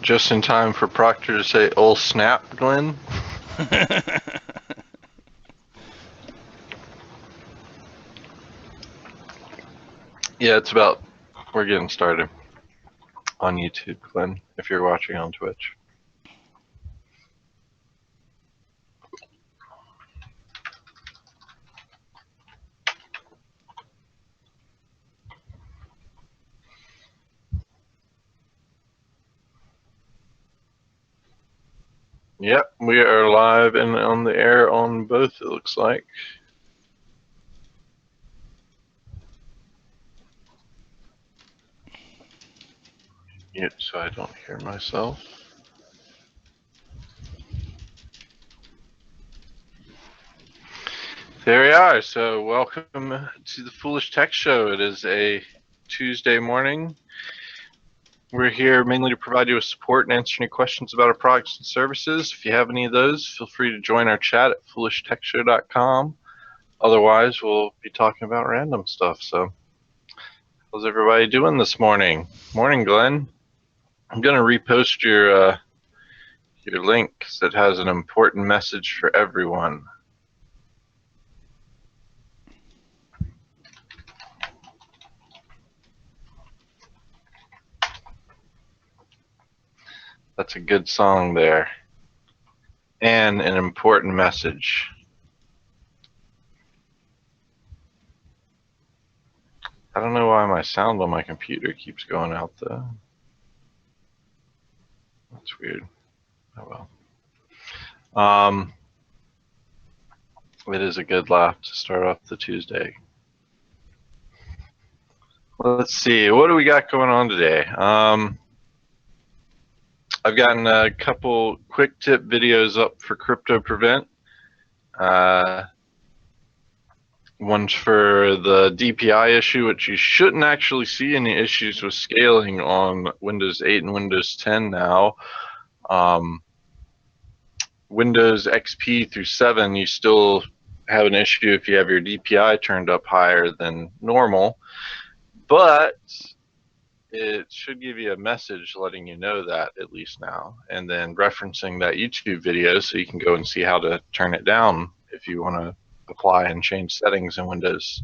Just in time for Proctor to say, "Oh snap, Glenn." Yeah, it's about. We're getting started on YouTube, Glenn, if you're watching on Twitch. Yep, we are live and on the air on both, it looks like. Mute so I don't hear myself. There we are. So welcome to the Foolish Tech Show. It is a Tuesday morning. We're here mainly to provide you with support and answer any questions about our products and services. If you have any of those, feel free to join our chat at foolishtechshow.com. Otherwise, we'll be talking about random stuff. So how's everybody doing this morning? Morning, Glenn. I'm going to repost your link because it has an important message for everyone. That's a good song there. And an important message. I don't know why my sound on my computer keeps going out though. That's weird. Oh well. It is a good laugh to start off the Tuesday. Let's see, what do we got going on today? I've gotten a couple quick tip videos up for Crypto Prevent. One's for the DPI issue, which you shouldn't actually see any issues with scaling on Windows 8 and Windows 10 now. Windows XP through 7, you still have an issue if you have your DPI turned up higher than normal, but it should give you a message letting you know that at least now, and then referencing that YouTube video so you can go and see how to turn it down if you want to apply and change settings in Windows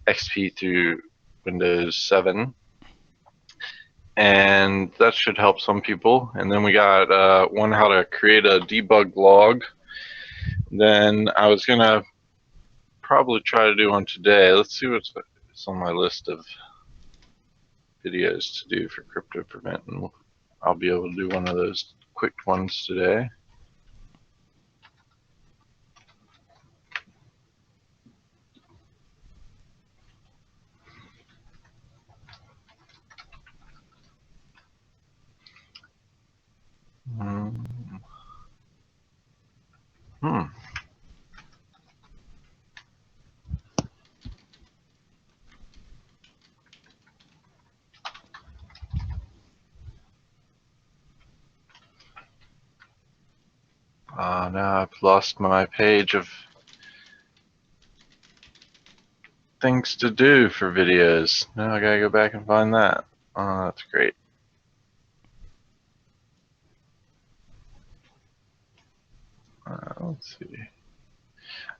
XP through Windows 7. And that should help some people. And then we got one how to create a debug log. Then I was gonna probably try to do one today. Let's see what's on my list of videos to do for Crypto Prevent, and I'll be able to do one of those quick ones today. Now I've lost my page of things to do for videos. Now I gotta go back and find that. Oh, that's great. Let's see.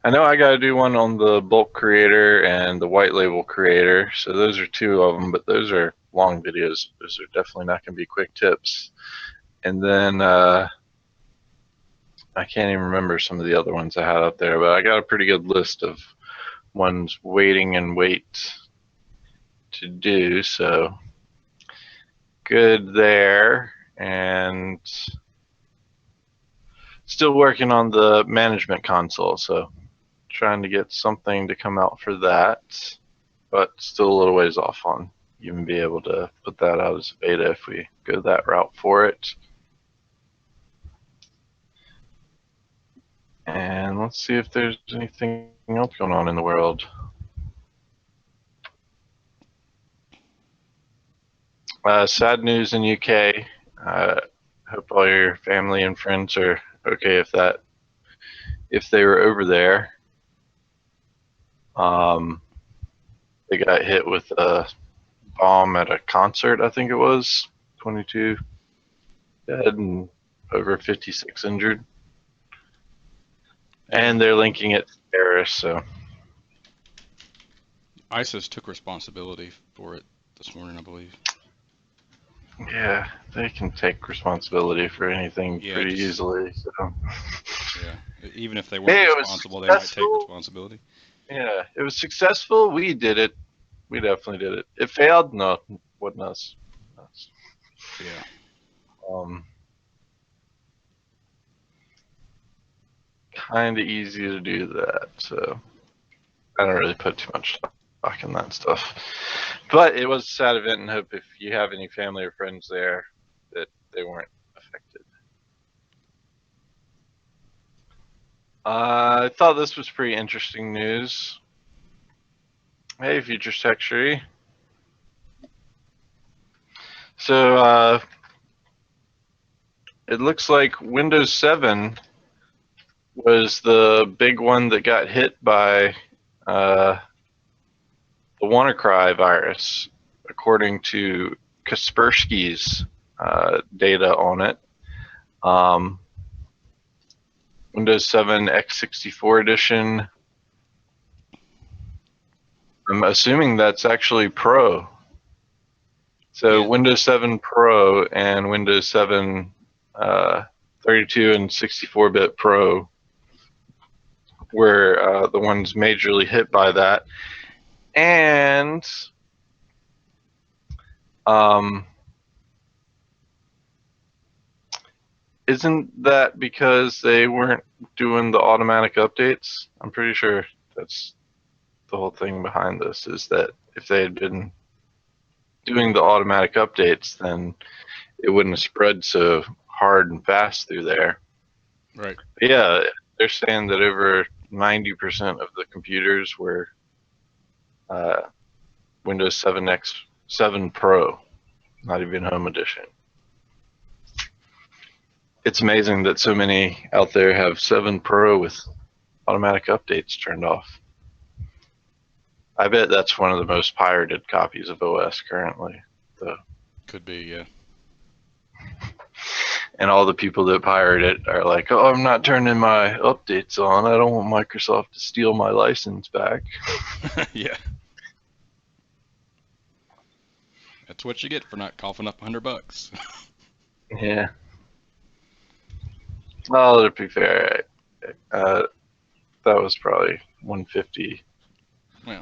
I know I gotta do one on the bulk creator and the white label creator, so those are two of them, but those are long videos. Those are definitely not gonna be quick tips. And then I can't even remember some of the other ones I had up there, but I got a pretty good list of ones waiting and wait to do, so good there. And still working on the management console, so trying to get something to come out for that, but still a little ways off on even be able to put that out as a beta if we go that route for it. And let's see if there's anything else going on in the world. Sad news in UK. Hope all your family and friends are okay if they were over there. They got hit with a bomb at a concert, I think it was, 22 dead and over 56 injured. And they're linking it to terrorists, so. ISIS took responsibility for it this morning, I believe. Yeah, they can take responsibility for anything pretty easily. So. Yeah, even if they weren't responsible, they might take responsibility. Yeah, it was successful. We did it. We definitely did it. It failed. No, wasn't us. Yeah. Kind of easy to do that. So I don't really put too much stock in that stuff. But it was a sad event, and hope if you have any family or friends there that they weren't affected. I thought this was pretty interesting news. Hey, Future Secretary. So it looks like Windows 7 was the big one that got hit by the WannaCry virus, according to Kaspersky's data on it. Windows 7 x64 edition. I'm assuming that's actually Pro. So yeah. Windows 7 Pro and Windows 7 32 and 64-bit Pro were the ones majorly hit by that. And isn't that because they weren't doing the automatic updates? I'm pretty sure that's the whole thing behind this, is that if they had been doing the automatic updates, then it wouldn't have spread so hard and fast through there. Right. But yeah, they're saying that over 90% of the computers were Windows 7X 7 Pro, not even Home Edition. It's amazing that so many out there have 7 Pro with automatic updates turned off. I bet that's one of the most pirated copies of OS currently, though. Could be, yeah. And all the people that pirate it are like, oh, I'm not turning my updates on. I don't want Microsoft to steal my license back. Yeah. That's what you get for not coughing up $100. Yeah. Well, to be fair, that was probably 150,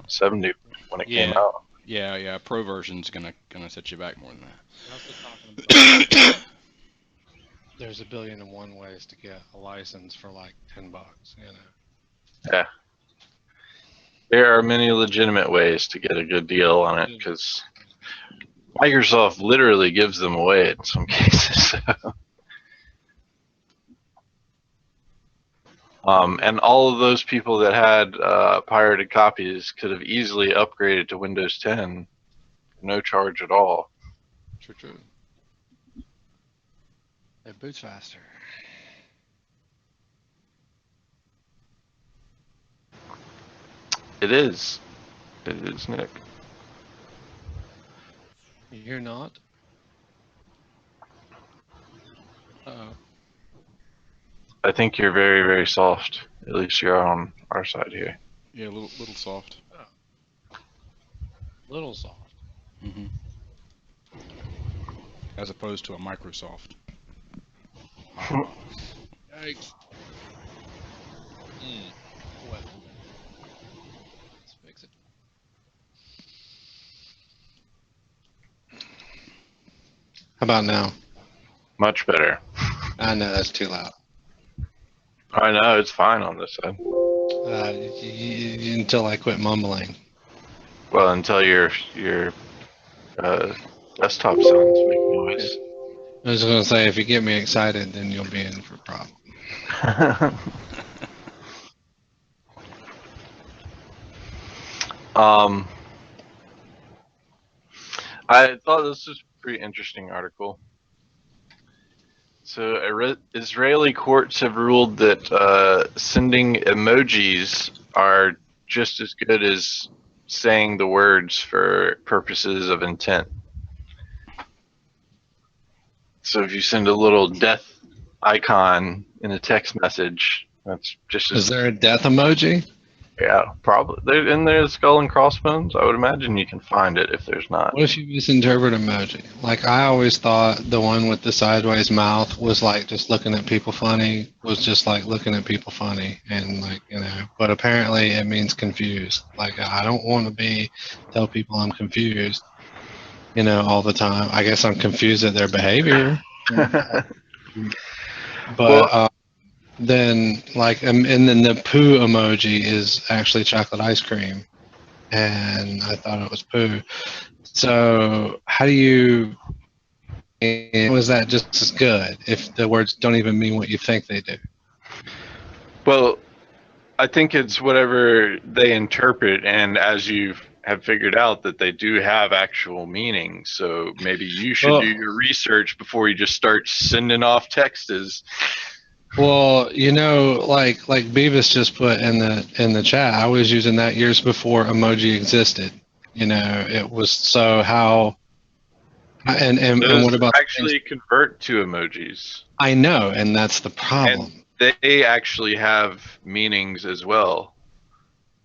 70 when it came out. Yeah. Pro version's gonna set you back more than that. We're also talking about there's a billion and one ways to get a license for like $10, you know. Yeah. There are many legitimate ways to get a good deal on it, because Microsoft literally gives them away in some cases. And all of those people that had pirated copies could have easily upgraded to Windows 10, no charge at all. True. It boots faster. It is. It is, Nick. You're not? Uh-oh. I think you're very, very soft. At least you're on our side here. Yeah, a little soft. Oh. Little soft. Mm-hmm. As opposed to a Microsoft. Yikes. Well, let's fix it. How about now? Much better. I know that's too loud. I know, it's fine on this side. Until I quit mumbling. Well, until your desktop sounds make noise. I was going to say, if you get me excited, then you'll be in for a problem. I thought this was a pretty interesting article. So, Israeli courts have ruled that sending emojis are just as good as saying the words for purposes of intent. So if you send a little death icon in a text message, that's just Is there a death emoji? Yeah, probably. There's skull and crossbones. I would imagine you can find it if there's not. What if you misinterpret emoji? Like, I always thought the one with the sideways mouth was like just looking at people funny, was just like looking at people funny. And like, but apparently it means confused. Like, I don't want to tell people I'm confused, all the time. I guess I'm confused at their behavior. Well, But then like, and then the poo emoji is actually chocolate ice cream. And I thought it was poo. So how do you? Was that just as good if the words don't even mean what you think they do? well, I think it's whatever they interpret, and as you have figured out that they do have actual meaning. So maybe you should do your research before you just start sending off texts. Well, like Beavis just put in the chat, I was using that years before emoji existed. It was so how. And Those what about actually convert to emojis? I know, and that's the problem. And they actually have meanings as well.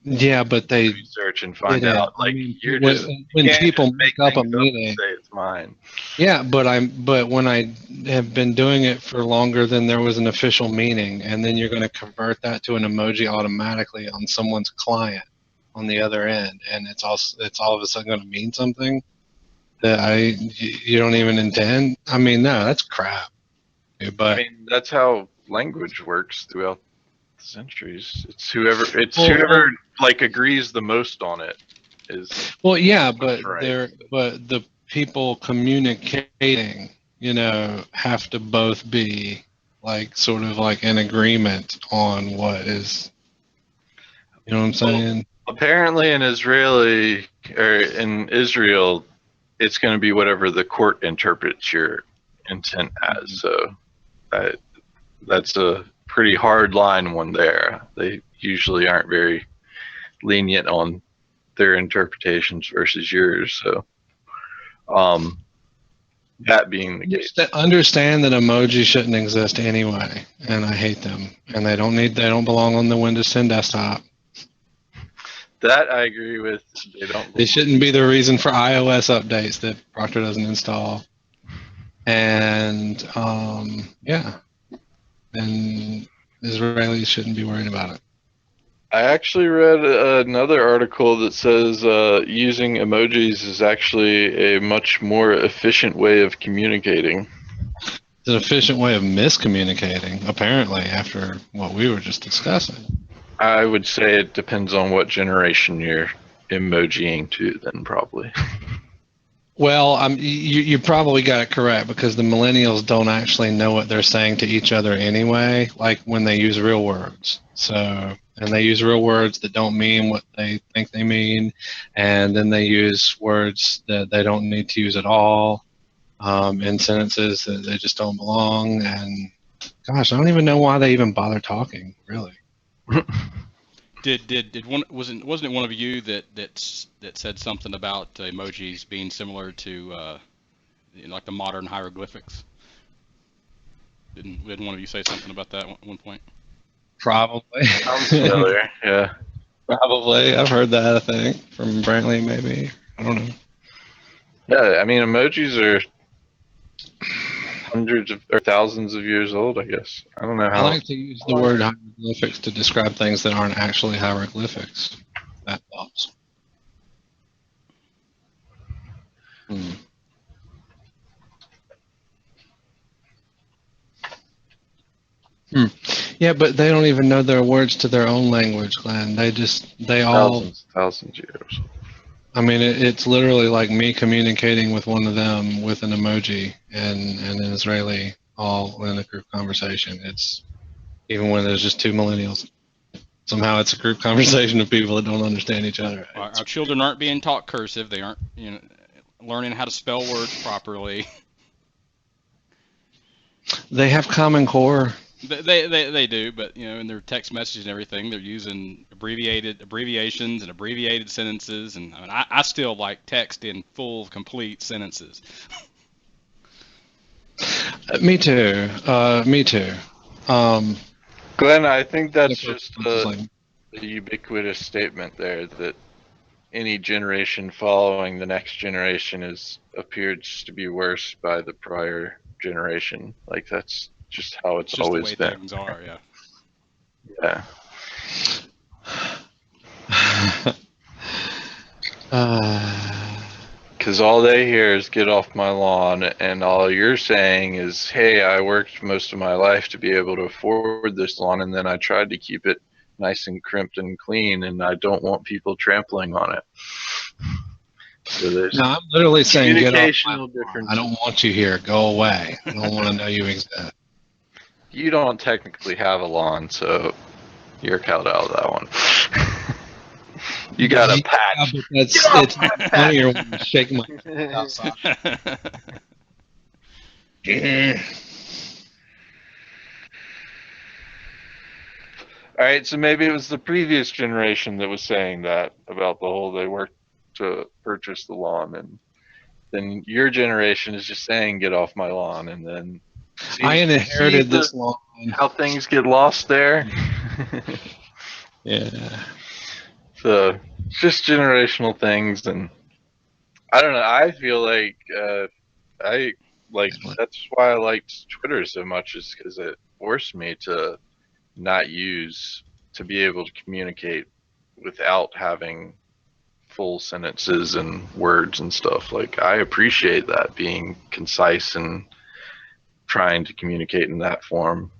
Yeah, but they research and find out. Like, you're when, just when can't people just make make up a things up and meaning. say it's mine. Yeah, but when I have been doing it for longer than there was an official meaning, and then you're going to convert that to an emoji automatically on someone's client on the other end, and it's all of a sudden going to mean something that you don't even intend. I mean, no, that's crap. But I mean, that's how language works throughout the centuries. It's whoever like agrees the most on it is. Well, yeah, but right. but the people communicating, have to both be like sort of like in agreement on what is, what I'm saying? Well, apparently in Israel, it's going to be whatever the court interprets your intent as. So that's a pretty hard line one there. They usually aren't very lenient on their interpretations versus yours. So, that being the case, Understand that emojis shouldn't exist anyway, and I hate them, and they don't belong on the Windows 10 desktop. that I agree with. They shouldn't be the reason for iOS updates that Proctor doesn't install. And yeah, and Israelis shouldn't be worried about it. I actually read another article that says using emojis is actually a much more efficient way of communicating. It's an efficient way of miscommunicating, apparently, after what we were just discussing. I would say it depends on what generation you're emojiing to, then probably. Well, you probably got it correct, because the millennials don't actually know what they're saying to each other anyway, like when they use real words. And they use real words that don't mean what they think they mean, and then they use words that they don't need to use at all in sentences that they just don't belong. And gosh, I don't even know why they even bother talking, really. Wasn't it one of you that said something about emojis being similar to like the modern hieroglyphics? Didn't one of you say something about that at one point? Probably. Sounds familiar. Yeah. Probably. I've heard that, I think, from Brantley, maybe. I don't know. Yeah, I mean, emojis are hundreds of or thousands of years old, I guess. I don't know how. I like to use the word hieroglyphics to describe things that aren't actually hieroglyphics. That helps. Yeah, but they don't even know their words to their own language, Glenn. Thousands years. I mean, it's literally like me communicating with one of them with an emoji and an Israeli all in a group conversation. It's even when there's just two millennials. Somehow it's a group conversation of people that don't understand each other. Our children aren't being taught cursive. They aren't, learning how to spell words properly. They have Common Core. They do, but in their text messages and everything, they're using abbreviations and abbreviated sentences, and I mean, I still like text in full, complete sentences. Me too. Me too. Glenn, I think that's Jennifer just was a like, ubiquitous statement there that any generation following the next generation appears to be worse by the prior generation. Like that's just how it's It's just the always way been. things are. Yeah. Yeah. Because all they hear is get off my lawn, and all you're saying is, hey, I worked most of my life to be able to afford this lawn, and then I tried to keep it nice and crimped and clean, and I don't want people trampling on it. So there's no, I'm literally saying get off my communicational lawn. differences. I don't want you here. Go away. I don't want to know you exist. You don't technically have a lawn, so you're cut out of that one. You got a patch. But it's patch. funnier when you shake my head outside. All right, so maybe it was the previous generation that was saying that about the whole they worked to purchase the lawn, and then your generation is just saying get off my lawn, and then I inherited this lawn. how things get lost there. Yeah. So it's just generational things, and I don't know. I feel like I like that's why I liked Twitter so much, is because it forced me to not use to be able to communicate without having full sentences and words and stuff. Like I appreciate that, being concise and trying to communicate in that form.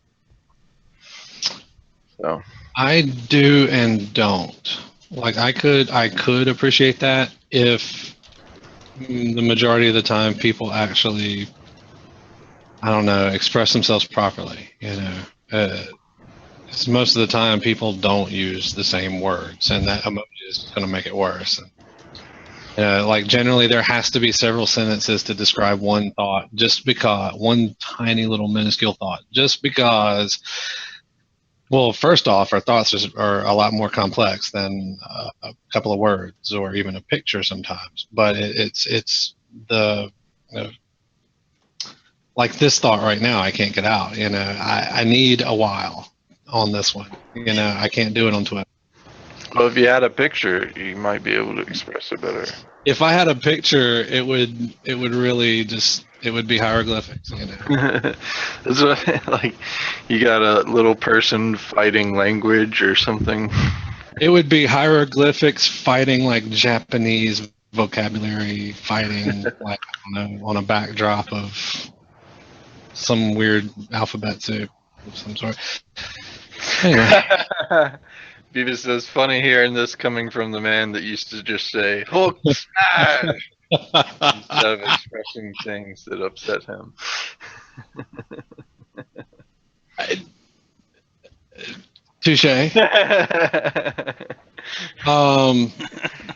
So I do and don't. Like I could appreciate that if the majority of the time people actually, I don't know, express themselves properly. It's most of the time people don't use the same words, and that emoji is going to make it worse. Like generally, there has to be several sentences to describe one thought, just because one tiny little minuscule thought, just because. Well, first off, our thoughts are a lot more complex than a couple of words or even a picture sometimes. But it's the like this thought right now, I can't get out. I need a while on this one. I can't do it on Twitter. well, if you had a picture, you might be able to express it better. If I had a picture, it would really just it would be hieroglyphics. That's what, like you got a little person fighting language or something. It would be hieroglyphics fighting like Japanese vocabulary, fighting like on a backdrop of some weird alphabet soup of some sort. Anyway. Beavis says, funny hearing this coming from the man that used to just say, Hulk smash! Instead of expressing things that upset him. Touche.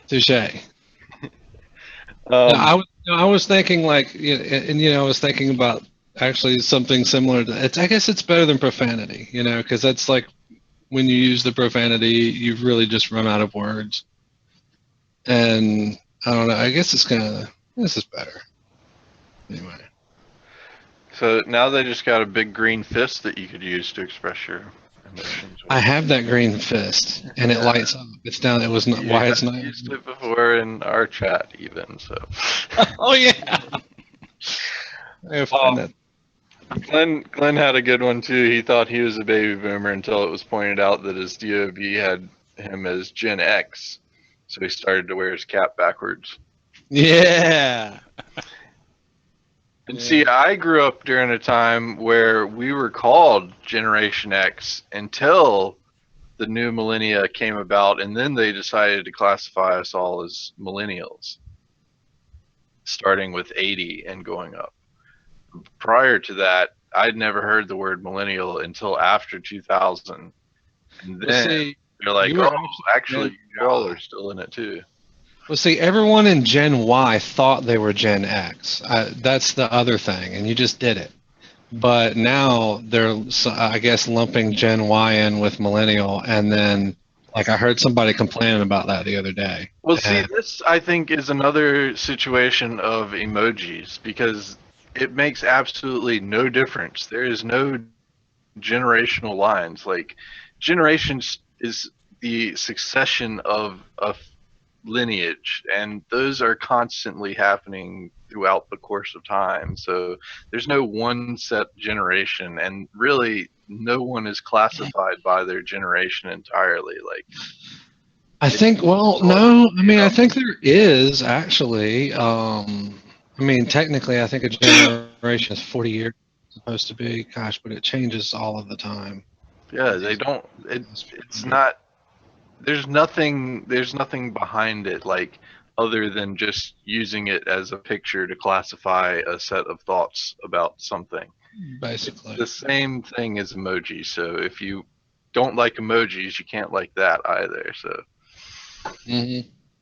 Touche. I was thinking like, I was thinking about actually something similar to it. I guess it's better than profanity, because that's like when you use the profanity, you really just run out of words. And I don't know. I guess this is better. Anyway. So now they just got a big green fist that you could use to express your emotions. I have that green fist, and it lights up. It's down. It was not why it's not used it before in our chat, even so. Oh yeah. I find that. Glenn had a good one too. He thought he was a baby boomer until it was pointed out that his DOB had him as Gen X, so he started to wear his cap backwards. Yeah. And see, I grew up during a time where we were called Generation X until the new millennia came about, and then they decided to classify us all as millennials, starting with 80 and going up. Prior to that, I'd never heard the word millennial until after 2000. And then they're like, oh, actually, y'all are still in it too. Well, see, everyone in Gen Y thought they were Gen X. That's the other thing, and you just did it. But now they're, I guess, lumping Gen Y in with millennial, and then, like, I heard somebody complaining about that the other day. Well, see, this, I think, is another situation of emojis, because it makes absolutely no difference. There is no generational lines. Like, generations is the succession of a lineage, and those are constantly happening throughout the course of time. So there's no one set generation, and really no one is classified by their generation entirely. Like, I think, well, no, I mean, I think there is actually. I mean, technically, I think a generation is 40 years supposed to be. Gosh, but it changes all of the time. yeah, they don't. It's not. There's nothing behind it, like, other than just using it as a picture to classify a set of thoughts about something. Basically. The same thing as emoji. So if you don't like emojis, you can't like that either. So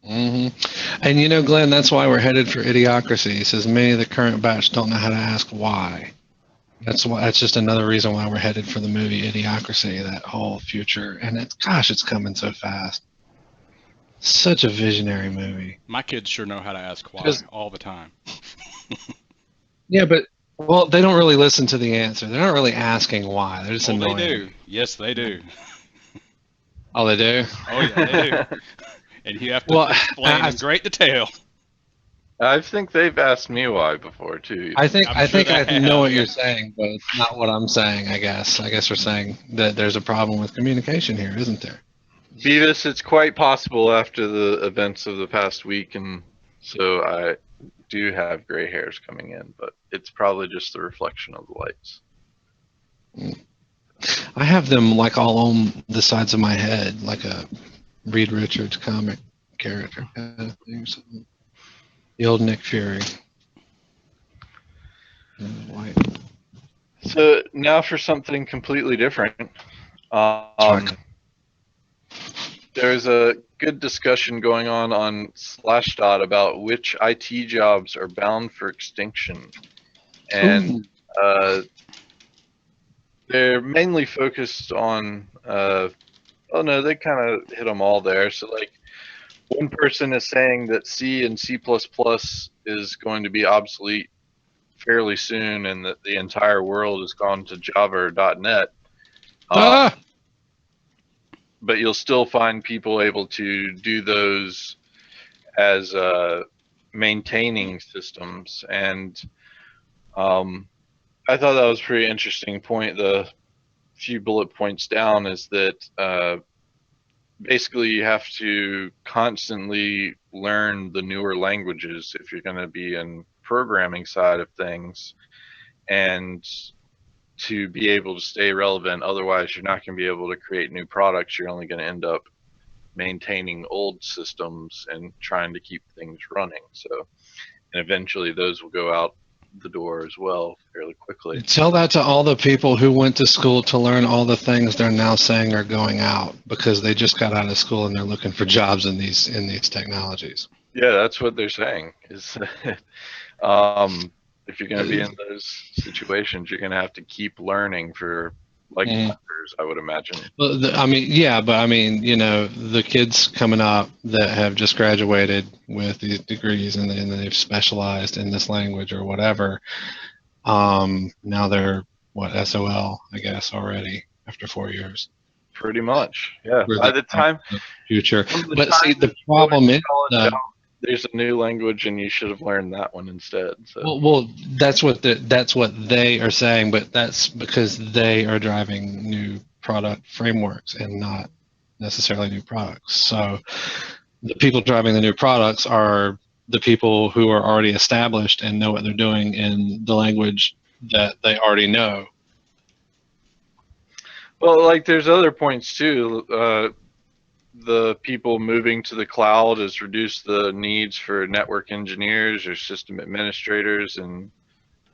And you know, Glenn, that's why we're headed for idiocracy. He says many of the current batch don't know how to ask why. That's why. That's just another reason why we're headed for the movie Idiocracy. That whole future, and it's coming so fast. Such a visionary movie. My kids sure know how to ask why all the time. Yeah, but well, they don't really listen to the answer. They're not really asking why. They're just annoying. They do. Yes, they do. Oh, they do. Oh yeah, they do. And you have to explain in great detail. I think they've asked me why before too. I think I know what you're saying, but it's not what I'm saying. I guess we're saying that there's a problem with communication here, isn't there? Beavis, it's quite possible after the events of the past week, and so I do have gray hairs coming in, but it's probably just the reflection of the lights. I have them like all on the sides of my head, like a Reed Richards comic character kind of thing. So the old Nick Fury. White. So now for something completely different. There's a good discussion going on Slashdot about which IT jobs are bound for extinction, and they're mainly focused on. Oh no, they kind of hit them all there. So like, one person is saying that C and C++ is going to be obsolete fairly soon, and that the entire world has gone to Java or .NET. But you'll still find people able to do those as maintaining systems. And I thought that was a pretty interesting point. The few bullet points down is that basically you have to constantly learn the newer languages if you're going to be in programming side of things, and to be able to stay relevant. Otherwise, you're not going to be able to create new products. You're only going to end up maintaining old systems and trying to keep things running. So, and eventually those will go out the door as well fairly quickly. Tell that to all the people who went to school to learn all the things they're now saying are going out because they just got out of school and they're looking for jobs in these technologies. Yeah, that's what they're saying. Is if you're going to be in those situations, you're going to have to keep learning for like years, I would imagine. Well, I mean, you know, the kids coming up that have just graduated with these degrees and then they've specialized in this language or whatever. Now they're SOL, I guess, already after 4 years. Pretty much, yeah. By the time future, but see, the problem is. There's a new language, and you should have learned that one instead. So. Well, that's what they are saying, but that's because they are driving new product frameworks and not necessarily new products. So the people driving the new products are the people who are already established and know what they're doing in the language that they already know. Well, like there's other points too. The people moving to the cloud has reduced the needs for network engineers or system administrators and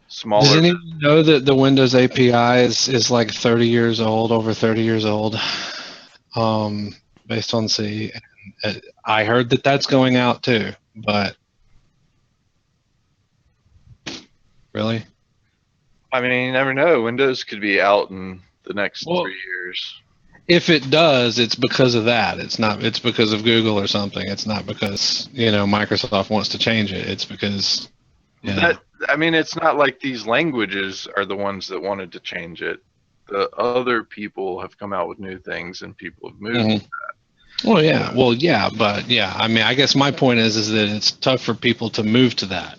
smaller. Does anyone know that the Windows API is like 30 years old, over 30 years old, based on C? I heard that that's going out too, but really? I mean, you never know. Windows could be out in the next 3 years. If it does, it's because of that. It's because of Google or something. It's not because, you know, Microsoft wants to change it. It's because, I mean, it's not like these languages are the ones that wanted to change it. The other people have come out with new things, and people have moved. Mhm. Well, yeah. Well, yeah, but yeah. I mean, I guess my point is that it's tough for people to move to that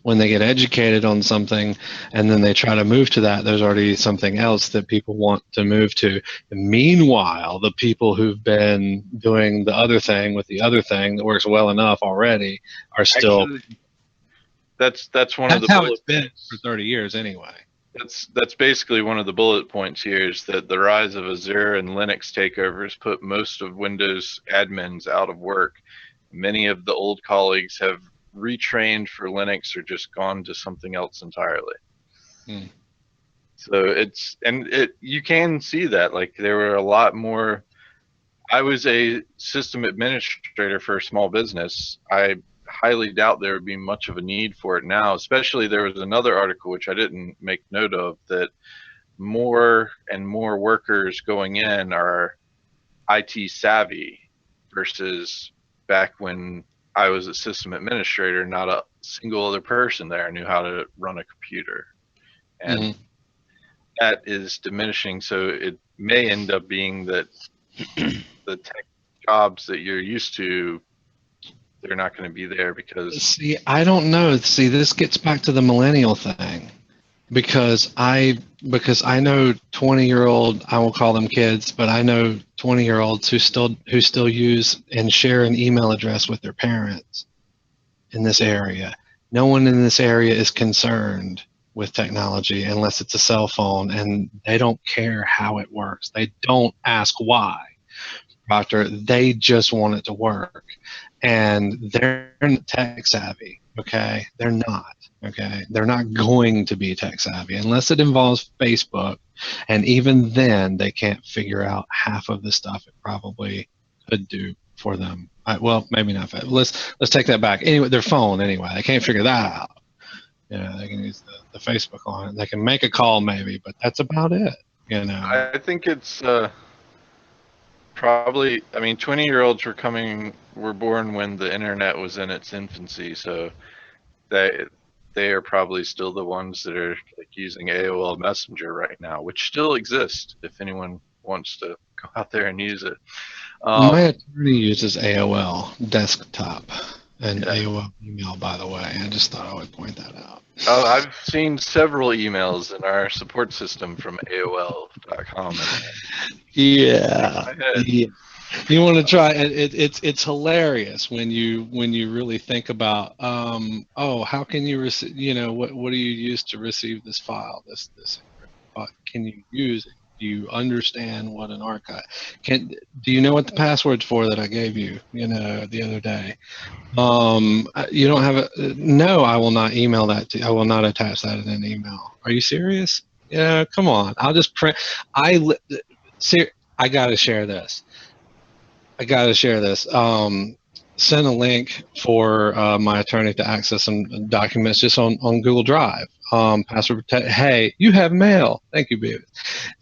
when they get educated on something, and then they try to move to that. There's already something else that people want to move to. And meanwhile, the people who've been doing the other thing with the other thing that works well enough already are still. Actually, that's one of That's the how it's bullet been points. for 30 years anyway. That's basically one of the bullet points here is that the rise of Azure and Linux takeovers put most of Windows admins out of work. Many of the old colleagues have retrained for Linux or just gone to something else entirely. Hmm. So you can see that, like, there were a lot more. I was a system administrator for a small business. I highly doubt there would be much of a need for it now, especially there was another article which I didn't make note of, that more and more workers going in are IT savvy versus back when I was a system administrator, not a single other person there knew how to run a computer. And Mhm. that is diminishing. So it may end up being that the tech jobs that you're used to, they're not going to be there because See, I don't know. See, this gets back to the millennial thing because I know 20-year-old, I will call them kids, but I know 20-year-olds who still use and share an email address with their parents in this area. No one in this area is concerned with technology unless it's a cell phone, and they don't care how it works. They don't ask why, Proctor. They just want it to work. And they're not tech savvy, okay? They're not, okay? They're not going to be tech savvy unless it involves Facebook. And even then, they can't figure out half of the stuff it probably could do for them. Well, maybe not. Let's take that back. Anyway, their phone, anyway. They can't figure that out. They can use the Facebook on it. They can make a call maybe, but that's about it, I think it's probably, I mean, 20-year-olds were born when the internet was in its infancy, so they they are probably still the ones that are like using AOL Messenger right now, which still exists if anyone wants to go out there and use it. My Um, attorney uses AOL desktop and yeah. AOL email, by the way. I just thought I would point that out. Oh, I've seen several emails in our support system from AOL.com. Yeah. My head. Yeah. You want to try it's hilarious when you really think about how can you receive, what do you use to receive this file, this what can you use it? Do you understand what an archive do you know what the password's for that I gave you, the other day? You don't have no, I will not email that to you. I will not attach that in an email. Are you serious? Yeah, come on. I'll just print. I, li- ser- I gotta share this. I gotta share this. Send a link for my attorney to access some documents just on Google Drive. Password protect. Hey, you have mail. Thank you, baby.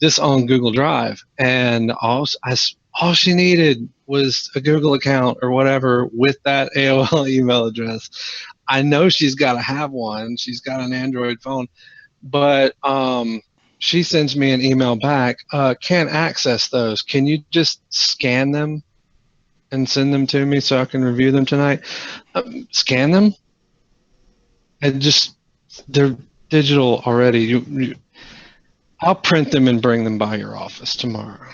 Just on Google Drive, and all she needed was a Google account or whatever with that AOL email address. I know she's got to have one. She's got an Android phone, but she sends me an email back. Can't access those. Can you just scan them and send them to me so I can review them tonight? Scan them and just they're digital already. I'll print them and bring them by your office tomorrow.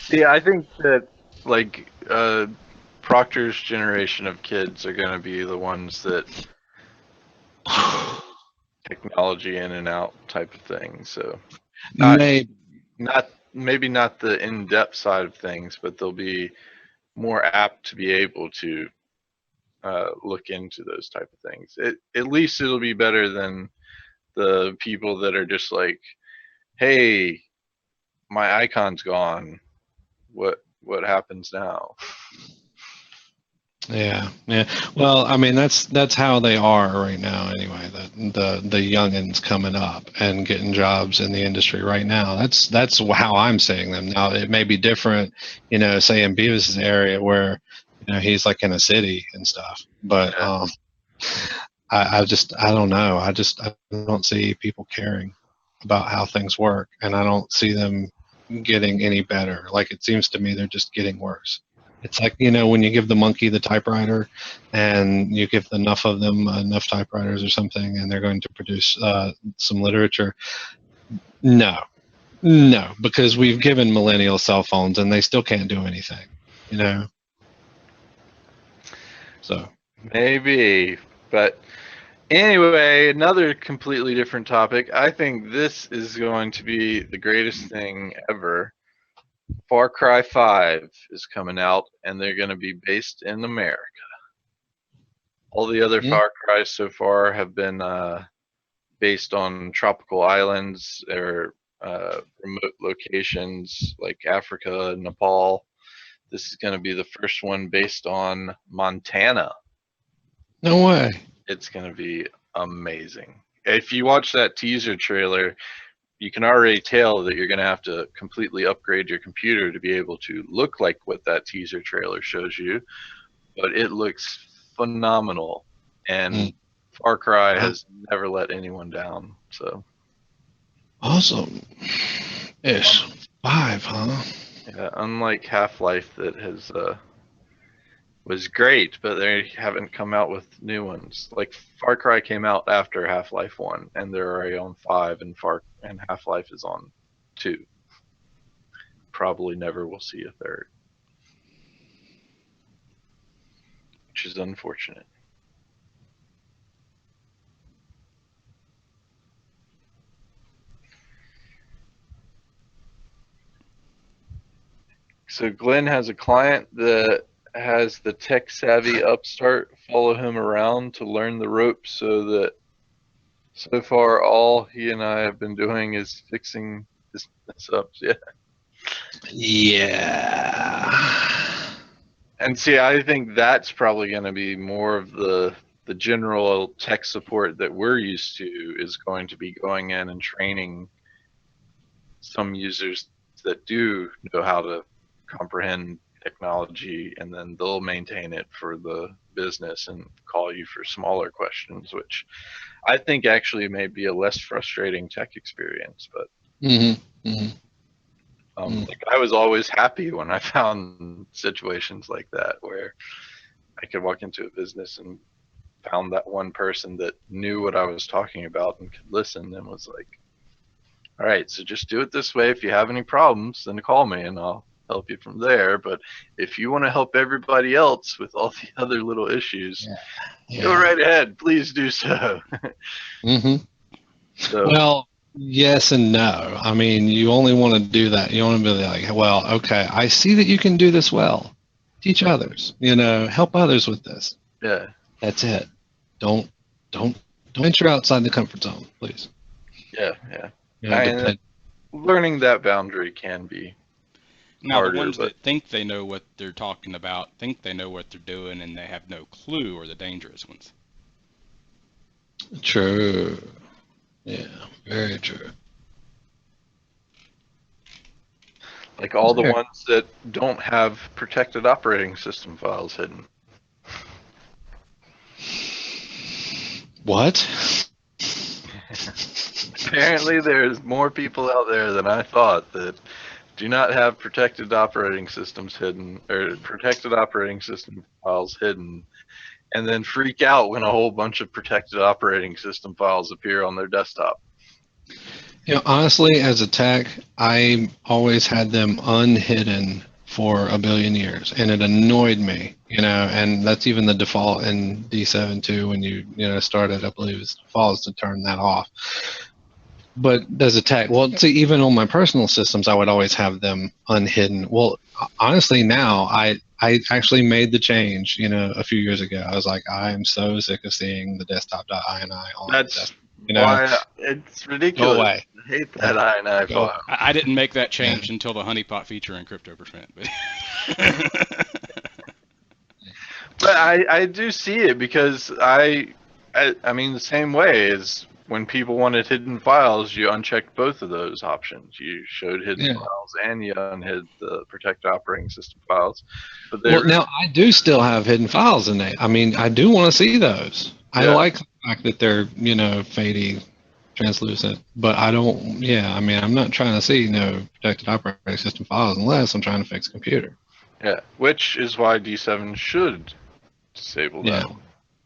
Yeah, I think that, like, Proctor's generation of kids are going to be the ones that technology in and out type of thing. So not Maybe. maybe not the in-depth side of things, but they'll be more apt to be able to look into those type of things. At least it'll be better than the people that are just like, hey, my icon's gone. What happens now? Yeah, yeah. Well, I mean, that's how they are right now, anyway. The youngins coming up and getting jobs in the industry right now. That's how I'm seeing them now. It may be different, say in Beavis's area where You know, he's like in a city and stuff. But Yeah. I don't know. I don't see people caring about how things work, and I don't see them getting any better. Like, it seems to me they're just getting worse. It's like, you know, when you give the monkey the typewriter and you give enough of them enough typewriters or something, and they're going to produce some literature. No, because we've given millennials cell phones and they still can't do anything, you know? So, Maybe, but anyway, another completely different topic. I think this is going to be the greatest thing ever. Far Cry 5 is coming out, and they're going to be based in America. All the other mm, Far Cries so far have been based on tropical islands or remote locations like Africa and Nepal. This is going to be the first one based on Montana. no way. It's going to be amazing. If you watch that teaser trailer, you can already tell that you're going to have to completely upgrade your computer to be able to look like what that teaser trailer shows you. But it looks phenomenal, and Mm. Far Cry Wow. has never let anyone down. So Awesome. Ish. 5, huh? yeah, unlike Half-Life that has was great, but they haven't come out with new ones. Like Far Cry came out after Half-Life 1, and they're already on 5, and Half-Life is on 2. Probably never will see a third, which is unfortunate. So Glenn has a client that has the tech-savvy upstart follow him around to learn the ropes, so that so far all he and I have been doing is fixing his mess-ups. Yeah. Yeah. And see, I think that's probably going to be more of the general tech support that we're used to, is going to be going in and training some users that do know how to comprehend technology, and then they'll maintain it for the business and call you for smaller questions, which I think actually may be a less frustrating tech experience. But Mm-hmm. Mm-hmm. like, I was always happy when I found situations like that where I could walk into a business and found that one person that knew what I was talking about and could listen, and was like, all right, so just do it this way. If you have any problems, then call me and I'll help you from there. But if you want to help everybody else with all the other little issues, Yeah. go right ahead. Please do so. Mm-hmm. So Well, yes and no. I mean, you only want to do that. You want to be like, well, okay, I see that you can do this well. Teach others. You know, help others with this. yeah, That's it. Don't don't venture outside the comfort zone, please. yeah. You know, And learning that boundary can be Now, the harder, ones but that think they know what they're talking about, think they know what they're doing, and they have no clue are the dangerous ones. True. Yeah, very true. like all the There. ones that don't have protected operating system files hidden. What? Apparently, there's more people out there than I thought that do not have protected operating systems hidden, or protected operating system files hidden, and then freak out when a whole bunch of protected operating system files appear on their desktop. You know, honestly, as a tech, I always had them unhidden for a billion years, and it annoyed me. You know, and that's even the default in D7 too. When you start it, I believe it's default is to turn that off. But as a tech, well, see, even on my personal systems, I would always have them unhidden. Well, honestly, now I actually made the change. You know, a few years ago, I was like, I am so sick of seeing the desktop.ini on the That's desktop. You know, why it's go ridiculous. away. I hate Yeah, that INI go. file. I didn't make that Yeah. change until the honeypot feature in Crypto%. But But I do see it, because I mean, the same way as when people wanted hidden files, you unchecked both of those options. You showed hidden Yeah. files and you unhid the protected operating system files. But Well, now I do still have hidden files in there. I mean, I do want to see those. I Yeah. like the fact that they're, fadey, translucent, but I don't, I mean, I'm not trying to see no protected operating system files unless I'm trying to fix a computer. Yeah, which is why D7 should disable that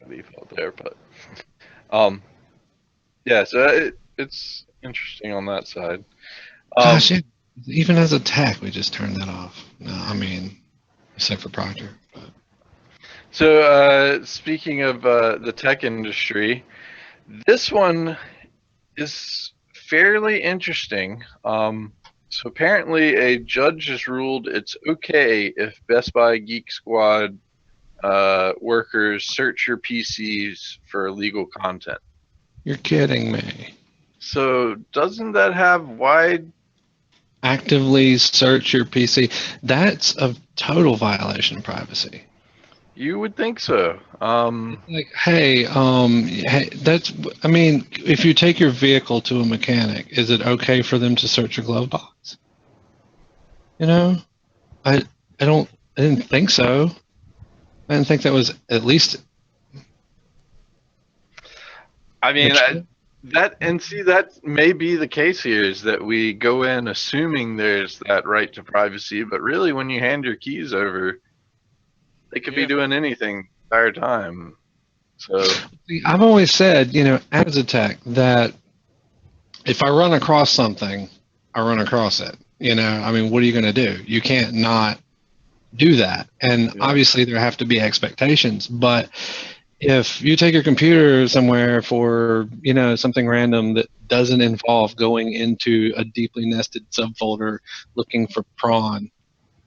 default there. But, so it's interesting on that side. Gosh, even as a tech, we just turned that off. No, I mean, except for Proctor. But. So, speaking of the tech industry, this one is fairly interesting. So apparently, a judge has ruled it's okay if Best Buy Geek Squad workers search your PCs for illegal content. You're kidding me. So doesn't that have wide? Actively search your PC. That's a total violation of privacy. You would think so. Like, hey, that's. I mean, if you take your vehicle to a mechanic, is it okay for them to search your glove box? I didn't think so. I didn't think that was at least. I mean, that may be the case here, is that we go in assuming there's that right to privacy, but really when you hand your keys over, they could be doing anything the entire time. So I've always said, as a tech, that if I run across something, I run across it. I mean, what are you going to do? You can't not do that. And obviously there have to be expectations, but if you take your computer somewhere for, something random that doesn't involve going into a deeply nested subfolder looking for prawn,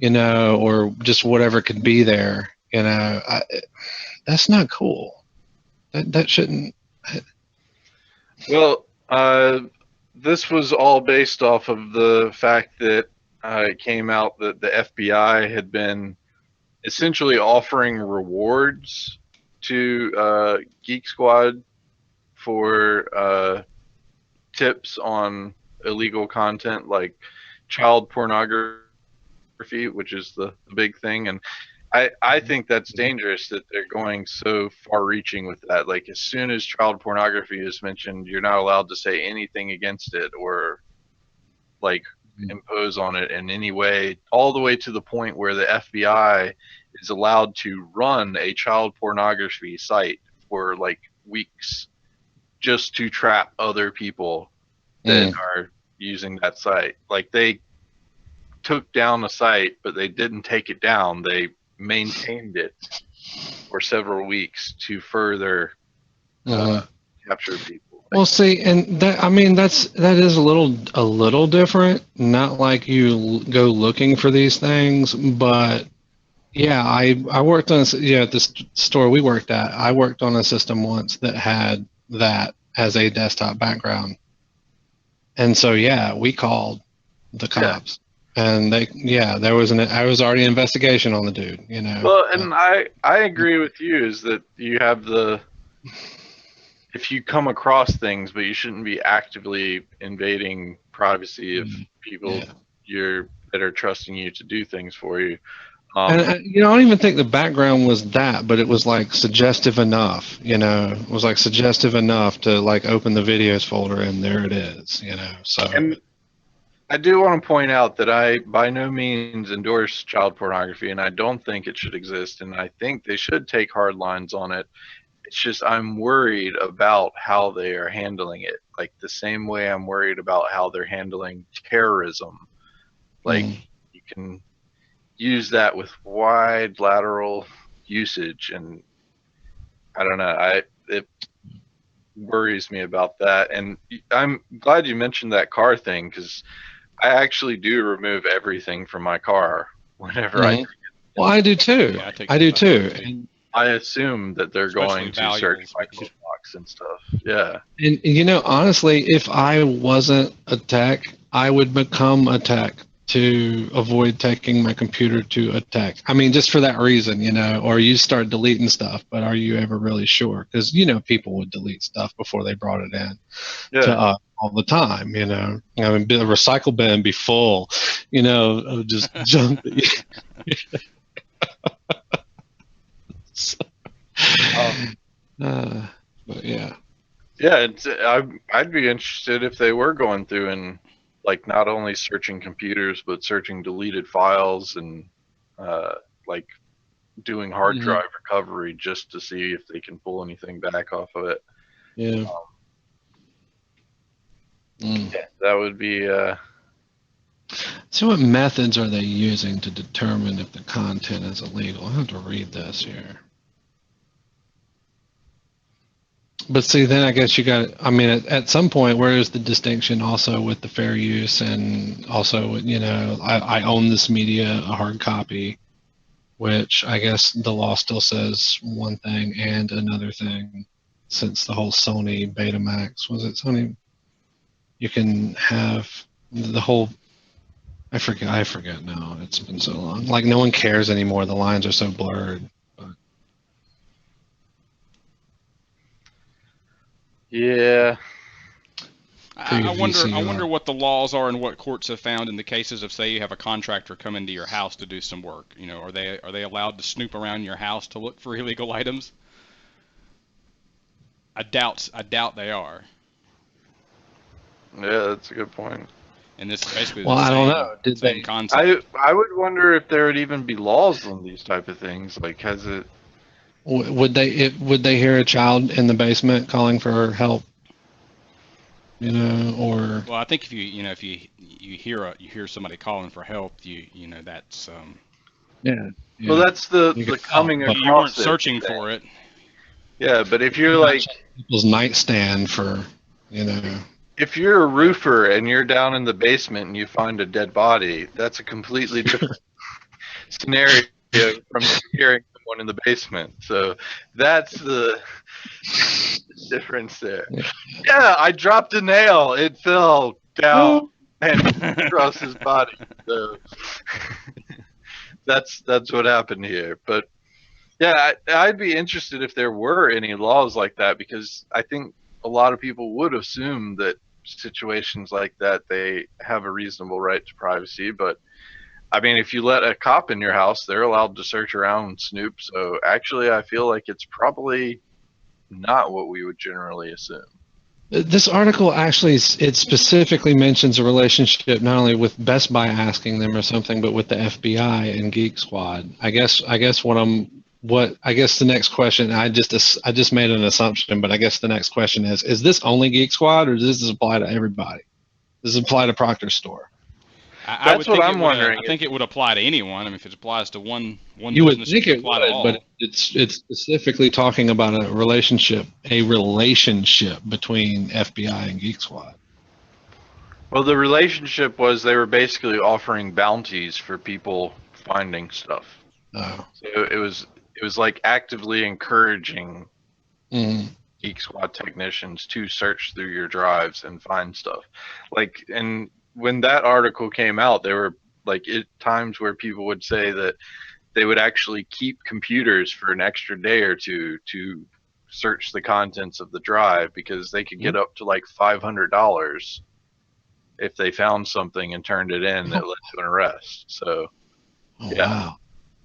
or just whatever could be there, that's not cool. That shouldn't. Well, this was all based off of the fact that it came out that the FBI had been essentially offering rewards to Geek Squad for tips on illegal content like child pornography, which is the big thing. And I think that's dangerous that they're going so far reaching with that. Like, as soon as child pornography is mentioned, you're not allowed to say anything against it or like impose on it in any way, all the way to the point where the FBI is allowed to run a child pornography site for like weeks just to trap other people that are using that site. Like, they took down the site, but they didn't take it down. They maintained it for several weeks to further capture people. Well, see, and that is a little different. Not like you go looking for these things, but yeah, I worked on at this store we worked at. I worked on a system once that had that as a desktop background, and so we called the cops. And there was already an investigation on the dude, Well, and I agree with you, is that you have if you come across things, but you shouldn't be actively invading privacy of people that are trusting you to do things for you. And I don't even think the background was that, but it was like suggestive enough, it was like suggestive enough to like open the videos folder and there it is, so. And I do want to point out that I by no means endorse child pornography, and I don't think it should exist, and I think they should take hard lines on it. It's just I'm worried about how they are handling it, like the same way I'm worried about how they're handling terrorism. Like, you can use that with wide lateral usage, and I don't know, it worries me about that. And I'm glad you mentioned that car thing, because I actually do remove everything from my car whenever I. Well, I do too. Yeah, I do too. And I assume that they're going to search my glove box and stuff. Yeah. And honestly, if I wasn't a tech, I would become a tech to avoid taking my computer to attack. I mean, just for that reason, or you start deleting stuff, but are you ever really sure? Because, people would delete stuff before they brought it in to Yeah. all the time, I mean, the recycle bin be full, of just junk. But yeah. Yeah, I'd be interested if they were going through and like not only searching computers but searching deleted files and like doing hard drive recovery just to see if they can pull anything back off of it. Yeah. Yeah, that would be. So what methods are they using to determine if the content is illegal? I have to read this here. But see, then I guess you got, I mean, at some point, where is the distinction also with the fair use and also, I own this media, a hard copy, which I guess the law still says one thing and another thing since the whole Sony Betamax, was it Sony? You can have the whole, I forget now. It's been so long. Like no one cares anymore. The lines are so blurred. But. Yeah. I wonder what the laws are and what courts have found in the cases of, say, you have a contractor come into your house to do some work. Are they allowed to snoop around your house to look for illegal items? I doubt they are. Yeah, that's a good point. And this is basically well, I don't know. Did same concept. I would wonder if there would even be laws on these type of things. Like, has it? Would they hear a child in the basement calling for help? Or well, I think if you hear somebody calling for help, that's yeah. Well, that's the coming across. You weren't searching for it. Yeah, but if you're like people's nightstand for, if you're a roofer and you're down in the basement and you find a dead body, that's a completely different scenario from hearing someone in the basement. So that's the difference there. Yeah, I dropped a nail. It fell down and across his body. So that's what happened here. But yeah, I'd be interested if there were any laws like that, because I think a lot of people would assume that situations like that, they have a reasonable right to privacy. But I mean, if you let a cop in your house, they're allowed to search around and snoop. So actually, I feel like it's probably not what we would generally assume. This article actually, it specifically mentions a relationship not only with Best Buy asking them or something, but with the FBI and Geek Squad. I guess the next question, I just made an assumption, but I guess the next question is this only Geek Squad or does this apply to everybody? Does it apply to Proctor's store? That's what I'm wondering. I think it would apply to anyone. I mean, if it applies to one you would business, think it would, but it's specifically talking about a relationship between FBI and Geek Squad. Well, the relationship was they were basically offering bounties for people finding stuff. Oh. So it was like actively encouraging Geek Squad technicians to search through your drives and find stuff. Like, and when that article came out, there were like times where people would say that they would actually keep computers for an extra day or two to search the contents of the drive because they could get up to like $500 if they found something and turned it in that led to an arrest. So, yeah. Wow,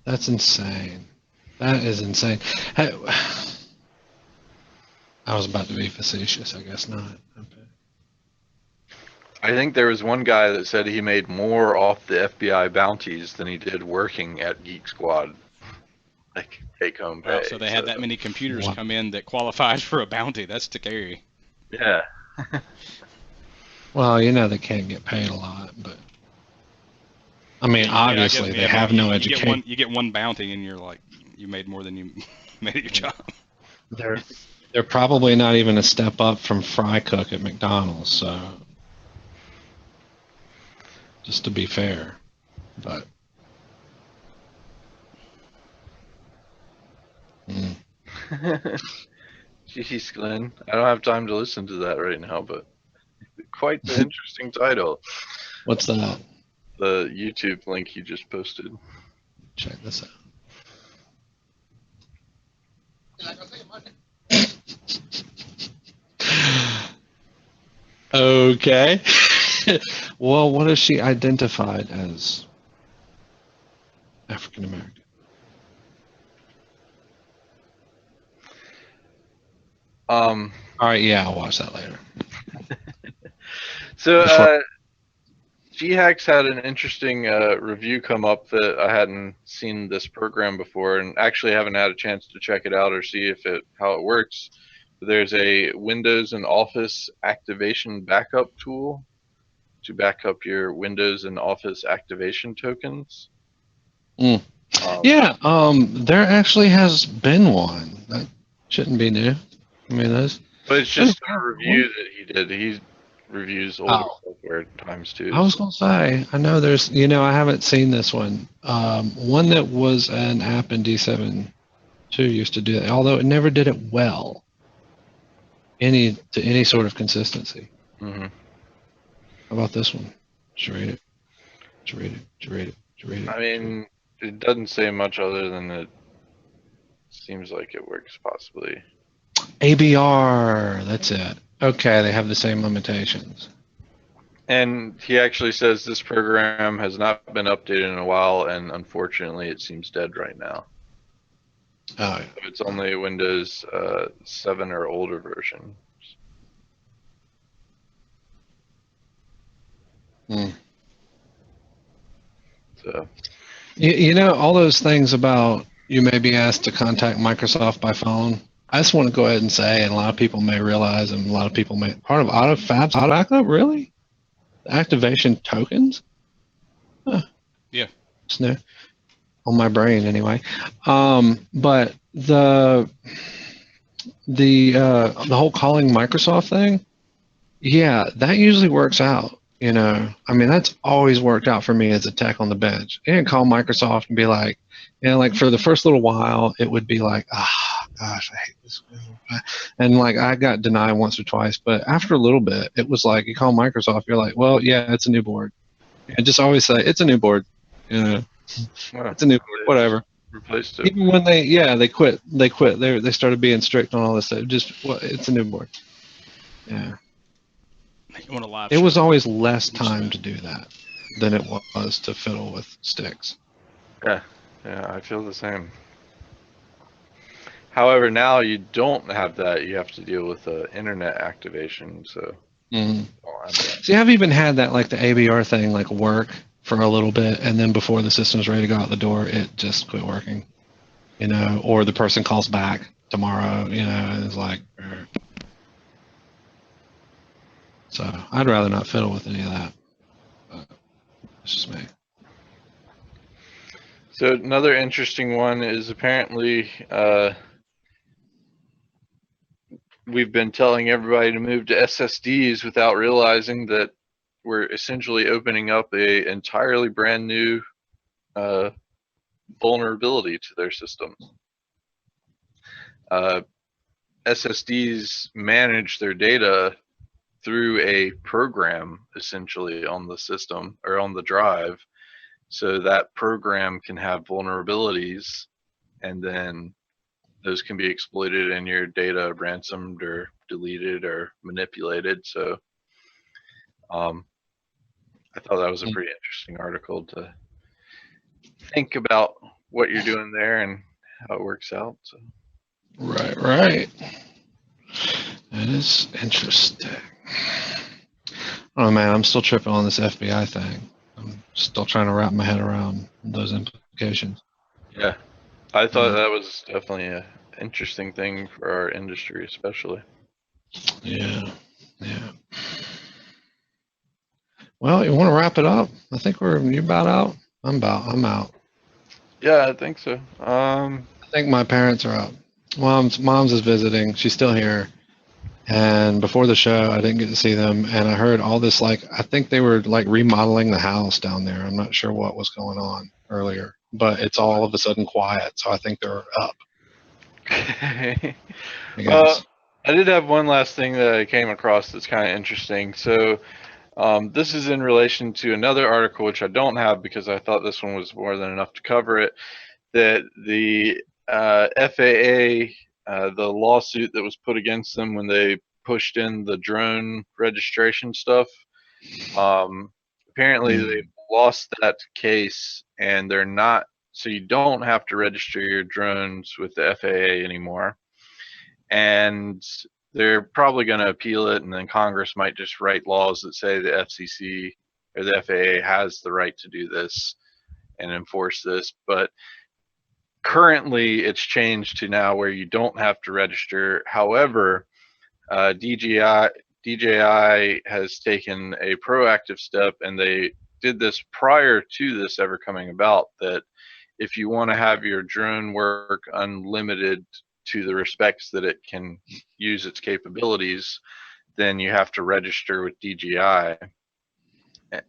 that's insane. That is insane. I was about to be facetious. I guess not. Okay. I think there was one guy that said he made more off the FBI bounties than he did working at Geek Squad, like take home pay. Wow, so they had that many computers come in that qualified for a bounty. That's scary. Yeah. Well, they can't get paid a lot, but I mean, obviously they have no education. You get one bounty, and you're like, you made more than you made at your job. They're probably not even a step up from fry cook at McDonald's. So, just to be fair, but. Jeez, Glenn. I don't have time to listen to that right now, but quite the interesting title. What's that? the YouTube link you just posted. Check this out. Okay. Well, what is she identified as? African American. All right, yeah, I'll watch that later. So, GHacks had an interesting review come up that I hadn't seen this program before, and actually haven't had a chance to check it out or see how it works. There's a Windows and Office activation backup tool to back up your Windows and Office activation tokens. Yeah, there actually has been one. That shouldn't be new. I mean, but it's just a review that he did. He reviews older software times too. I was gonna say, I know there's, I haven't seen this one. One that was an app in D7.2 used to do that, although it never did it well. To any sort of consistency. Mm-hmm. How about this one? Should read it. I mean, it doesn't say much other than it seems like it works possibly. ABR, that's it. Okay, they have the same limitations. And he actually says this program has not been updated in a while, and unfortunately it seems dead right now. Oh, yeah. It's only Windows 7 or older version. So, all those things about you may be asked to contact Microsoft by phone. I just want to go ahead and say, and a lot of people may realize, and a lot of people may, part of AutoFab's auto backup, really? Activation tokens? Huh. Yeah. It's new. On my brain, anyway. But the whole calling Microsoft thing, yeah, that usually works out. I mean, that's always worked out for me as a tech on the bench. You can call Microsoft and be like, like for the first little while, it would be like, gosh, I hate this. And like I got denied once or twice, but after a little bit, it was like you call Microsoft, you're like, well, yeah, it's a new board. And just always say it's a new board. It's a new board, whatever. Replaced it. Even when they quit. They started being strict on all this stuff. It's a new board. Yeah. It was always less time to do that than it was to fiddle with sticks. Yeah, I feel the same. However, now you don't have that. You have to deal with internet activation. So, See, I've even had that, like the ABR thing, like work for a little bit, and then before the system's ready to go out the door, it just quit working. Or the person calls back tomorrow. And it's like. So I'd rather not fiddle with any of that. But it's just me. So another interesting one is apparently we've been telling everybody to move to SSDs without realizing that we're essentially opening up a entirely brand new vulnerability to their systems. SSDs manage their data through a program essentially on the system or on the drive, so that program can have vulnerabilities, and then those can be exploited and your data ransomed or deleted or manipulated. So I thought that was a pretty interesting article to think about what you're doing there and how it works out. So. Right. That is interesting. Oh man, I'm still tripping on this FBI thing. I'm still trying to wrap my head around those implications. Yeah, I thought that was definitely an interesting thing for our industry, especially. Yeah. Well, you want to wrap it up? I think you about out. I'm out. Yeah, I think so. I think my parents are out. Mom's is visiting. She's still here. And before the show, I didn't get to see them. And I heard all this, I think they were remodeling the house down there. I'm not sure what was going on earlier, but it's all of a sudden quiet. So I think they're up. Well, I did have one last thing that I came across that's kind of interesting. So This is in relation to another article, which I don't have because I thought this one was more than enough to cover it, that the FAA, the lawsuit that was put against them when they pushed in the drone registration stuff, apparently they lost that case, and they're not, so you don't have to register your drones with the FAA anymore. And they're probably going to appeal it, and then Congress might just write laws that say the FCC or the FAA has the right to do this and enforce this. But currently, it's changed to now where you don't have to register. However, DJI has taken a proactive step, and they did this prior to this ever coming about, that if you want to have your drone work unlimited to the respects that it can use its capabilities, then you have to register with DJI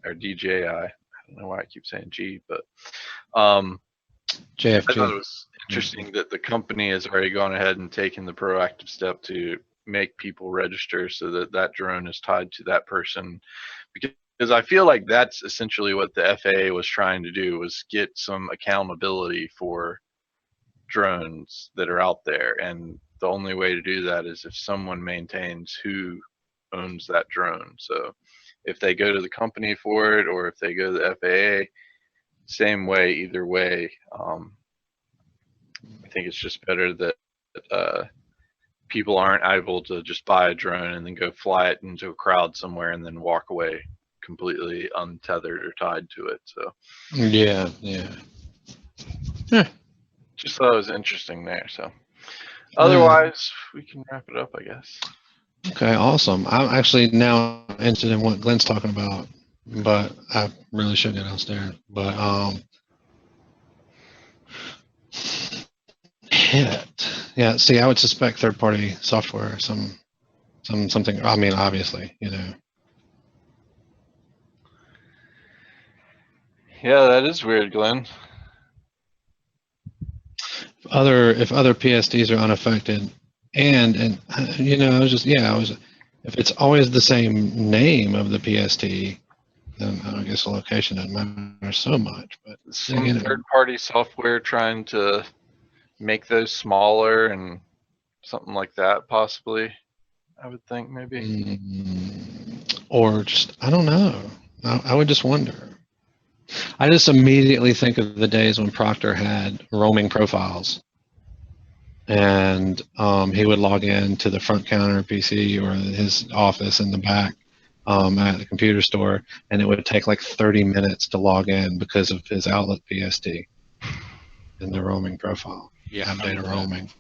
or DJI. I don't know why I keep saying G, but I thought it was interesting that the company has already gone ahead and taken the proactive step to make people register so that that drone is tied to that person, because I feel like that's essentially what the FAA was trying to do, was get some accountability for drones that are out there, and the only way to do that is if someone maintains who owns that drone. So if they go to the company for it, or if they go to the FAA, same way, either way. I think it's just better that people aren't able to just buy a drone and then go fly it into a crowd somewhere and then walk away completely untethered or tied to it. So yeah. just thought it was interesting there. So otherwise, we can wrap it up, I guess. Okay, awesome. I'm actually now interested in what Glenn's talking about, but I really should get downstairs. But yeah. See, I would suspect third-party software, something. I mean, obviously, Yeah, that is weird, Glenn. if other PSTs are unaffected, and if it's always the same name of the PST, then I guess the location doesn't matter so much. But some third-party software trying to make those smaller and something like that, possibly. I would think maybe. Or just, I don't know. I would just wonder. I just immediately think of the days when Proctor had roaming profiles, and he would log in to the front counter PC or his office in the back at the computer store, and it would take like 30 minutes to log in because of his Outlook PST and the roaming profile. Yeah, Have data roaming.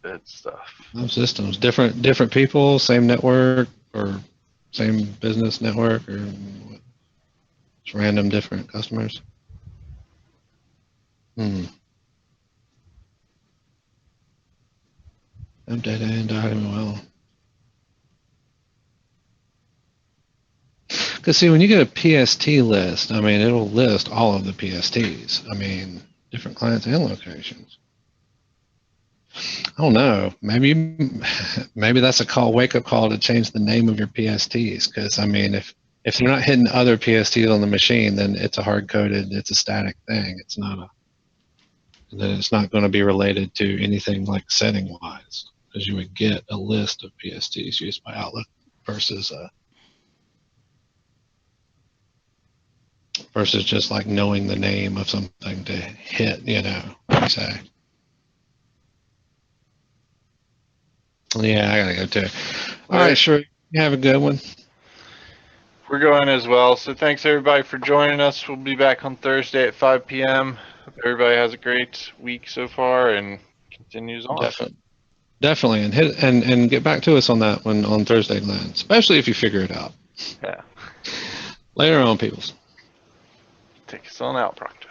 Good stuff. Those systems, different people, same network or same business network, or just random different customers. Have data and document well. Because see, when you get a PST list, I mean, it'll list all of the PSTs. I mean, different clients and locations. I don't know. Maybe that's a wake-up call to change the name of your PSTs. Because I mean, if they're not hitting other PSTs on the machine, then it's a hard-coded, it's a static thing. It's not going to be related to anything like setting-wise, because you would get a list of PSTs used by Outlook versus just like knowing the name of something to hit, like you say. Yeah, I gotta go too. All right, sure. You have a good one. We're going as well. So thanks everybody for joining us. We'll be back on Thursday at 5 p.m. Hope everybody has a great week so far and continues on. Definitely, and hit and get back to us on that one on Thursday, Glenn. Especially if you figure it out. Yeah. Later on, peoples. Take us on out, Proctor.